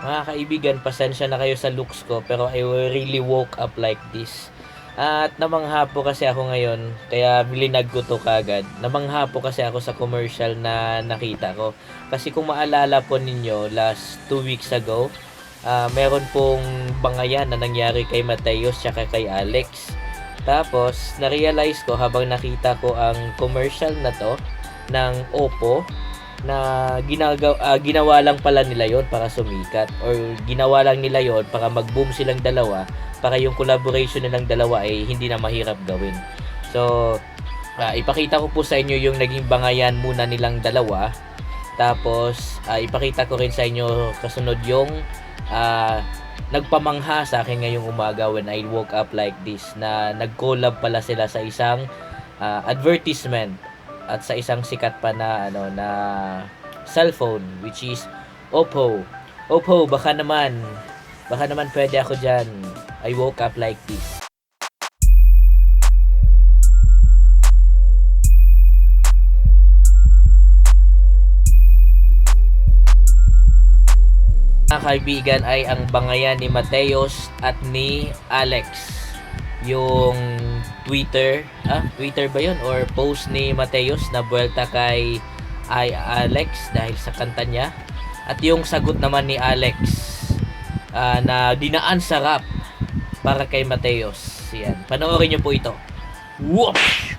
Mga kaibigan, pasensya na kayo sa looks ko pero I really woke up like this. At namangha po kasi ako ngayon, kaya linag ko to kagad. Namangha po kasi ako sa commercial na nakita ko. Kasi kung maalala po ninyo, last 2 weeks ago, meron pong bangayan na nangyari kay Mateos tsaka kay Alex. Tapos, na-realize ko habang nakita ko ang commercial na to ng Oppo, na ginawa lang pala nila yon para sumikat, or ginawa lang nila yon para mag-boom silang dalawa, para yung collaboration nilang dalawa ay hindi na mahirap gawin. So, ipakita ko po sa inyo yung naging bangayan muna nilang dalawa. Tapos, ipakita ko rin sa inyo kasunod yung nagpamangha sa akin ngayong umaga when I woke up like this, na nag-collab pala sila sa isang advertisement at sa isang sikat pa na cellphone, which is Oppo. Oppo, baka naman pwede ako diyan. I woke up like this. Mga kaibigan, ay ang bangayan ni Mateos at ni Alex. Yung Twitter ba yun? Or post ni Mateos na buwelta kay Alex dahil sa kanta niya. At yung sagot naman ni Alex na dinaan sa rap para kay Mateos. Yan. Panoorin niyo po ito. Whoosh!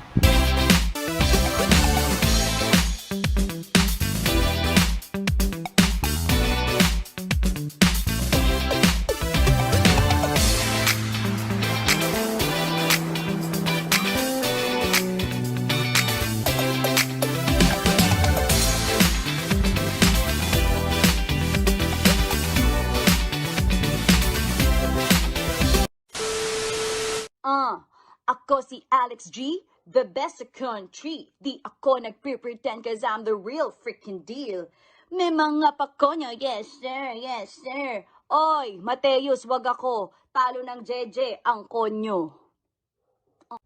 Ako si Alex G, the best sa country. Di ako nagpre-pretend cause I'm the real freaking deal. May mga pakonyo, yes sir, yes sir. Oy, Mateus, wag ako. Talo ng JJ ang konyo.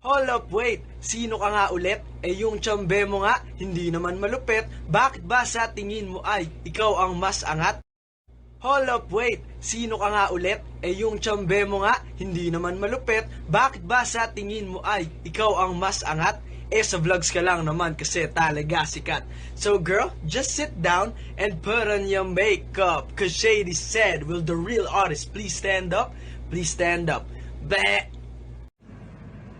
Hold up, wait. Sino ka nga ulit? Yung tsambe mo nga, hindi naman malupit. Bakit ba sa tingin mo ay ikaw ang mas angat? Hold up, wait. Sino ka nga ulit? Yung tsambe mo nga, hindi naman malupit. Bakit ba sa tingin mo ay ikaw ang mas angat? Sa vlogs ka lang naman kasi talaga sikat. So girl, just sit down and put on your makeup. Cause Shady said, will the real artist please stand up? Please stand up. Bleh!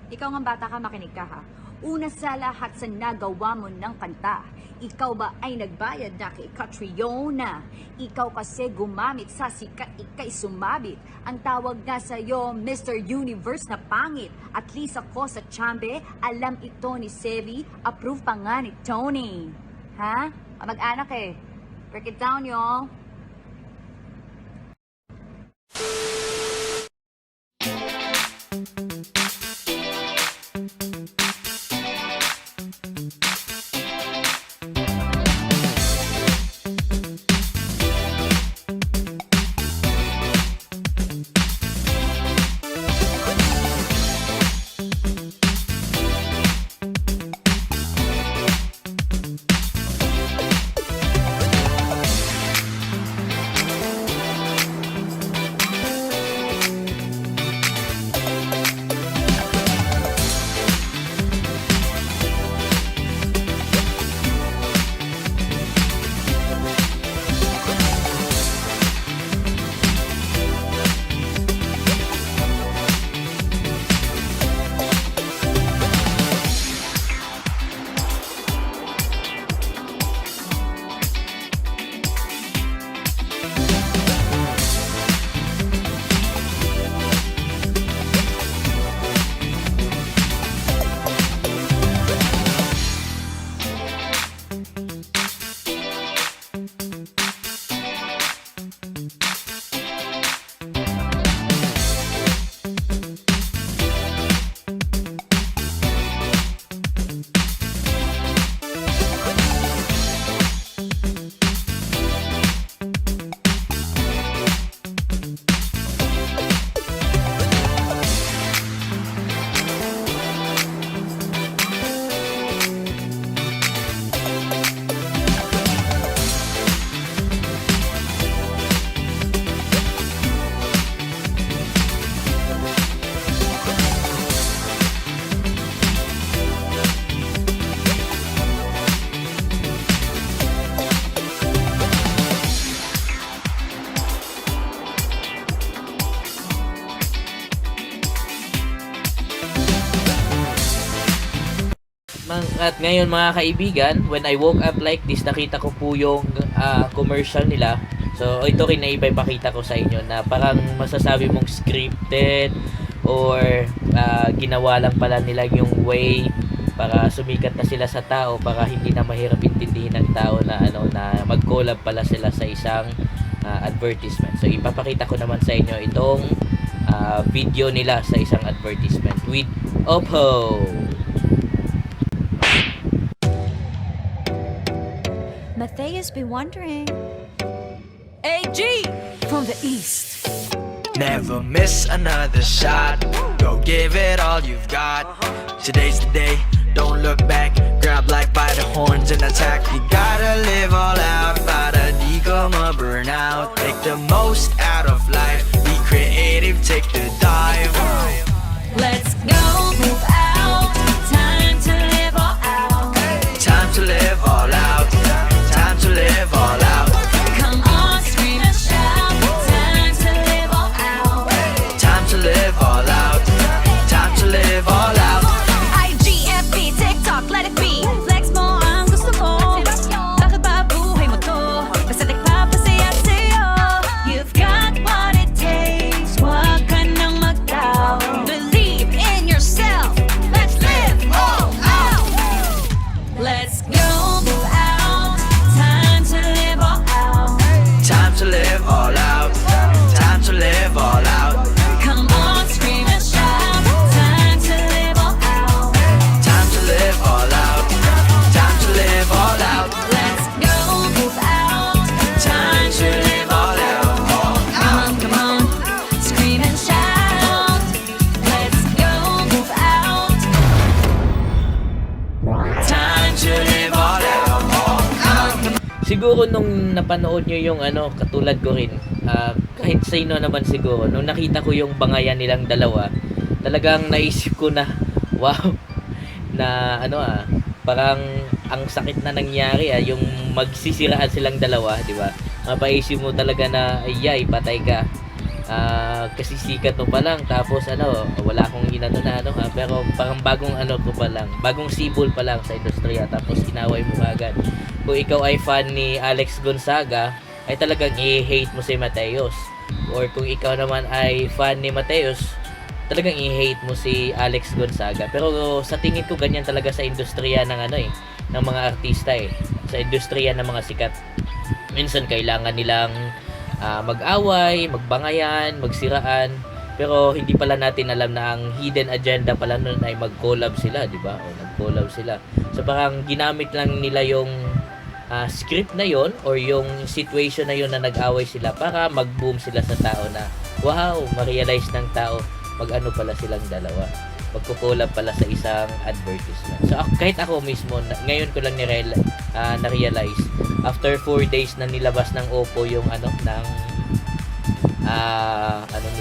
Ikaw nga bata ka, makinig ka ha. Una sa lahat sa nagawa mo ng kanta, ikaw ba ay nagbayad na kay Catriona? Ikaw kasi gumamit sa sikat, ikay sumabit. Ang tawag nga sa'yo, Mr. Universe na pangit. At least ako sa chambe, alam ito ni Sevi, approve pa nga ni Tony. Ha? Mag-anak eh. Break it down, y'all. At ngayon mga kaibigan, when I woke up like this, nakita ko po yung commercial nila. So ito rin na ipapakita ko sa inyo na parang masasabi mong scripted or ginawa lang pala nila yung way para sumikat na sila sa tao, para hindi na mahirap intindihin ng tao na na mag-collab pala sila sa isang advertisement. So ipapakita ko naman sa inyo itong video nila sa isang advertisement with Oppo. Matthias be wondering. AG from the east. Never miss another shot. Go give it all you've got. Today's the day, don't look back. Grab life by the horns and attack. You gotta live all out, para di ka ma-burnout. Make the most out of life. Be creative, take the dive. Let's go, move out. Time to live all out. Time to live all out. Time to live all out. Come on, scream and shout. Time to live all out. Time to live all out. Time to live all out. IGFB, TikTok, let it be. Flex mo ang gusto mo. Bakit ba buhay mo to? Basta nagpapasaya sa'yo. You've got what it takes. Huwag ka nang mag-doubt. Believe in yourself. Let's live all out. Let's go, move out. Time to live all out. Time to live all out. Time to live all out. Come on, scream and shout. Time to live all out. Time to live all out. Time to live all out. Let's go, move out. Time to live all out. Come on, scream and shout. Let's go, move out. Time to live all out. Siguro nung napanood nyo yung katulad ko rin, kahit sino naman siguro, nung nakita ko yung bangayan nilang dalawa, talagang naisip ko na, wow, na parang ang sakit na nangyari yung magsisiraan silang dalawa, di ba? Mapaisip mo talaga na, ay, patay ka. Kasi sikat mo pa lang, tapos wala akong inano na pero parang bagong ko pa lang, bagong sibol pa lang sa industriya, tapos inaway mo agad. Kung ikaw ay fan ni Alex Gonzaga, ay talagang i-hate mo si Mateos. Or kung ikaw naman ay fan ni Mateos, talagang i-hate mo si Alex Gonzaga. Pero sa tingin ko ganyan talaga sa industriya ng ng mga artista sa industriya ng mga sikat. Minsan kailangan nilang mag-away, magbangayan, magsiraan, pero hindi pala natin alam na ang hidden agenda pala nun ay mag-collab sila, di ba? O nag-collab sila. So parang ginamit lang nila yung script na yon or yung situation na yon na nag-away sila para mag-boom sila sa tao na wow, ma-realize ng tao mag-ano pala silang dalawa, magko-collab pala sa isang advertisement. So kahit ako mismo ngayon ko lang na-realize after 4 days na nilabas ng Oppo yung ng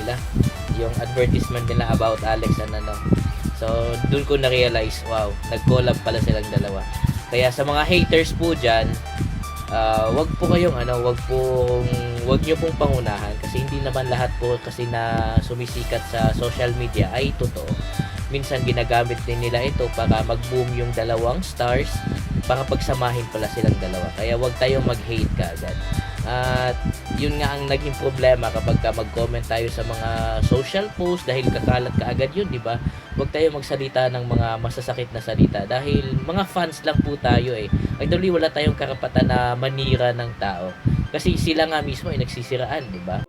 nila, yung advertisement nila about Alex and so dun ko na-realize, wow, nag-collab pala silang dalawa. Kaya sa mga haters po dyan, wag po kayong wag nyo pong pangunahan, kasi hindi naman lahat po kasi na sumisikat sa social media ay totoo. Minsan ginagamit din nila ito para mag-boom yung dalawang stars, para pagsamahin pala silang dalawa. Kaya wag tayong mag-hate kaagad. At yun nga ang naging problema kapag mag-comment tayo sa mga social post, dahil kakalat kaagad yun, di ba? Huwag tayo magsalita ng mga masasakit na salita dahil mga fans lang po tayo Actually, wala tayong karapatan na manira ng tao kasi sila nga mismo ay nagsisiraan, di ba?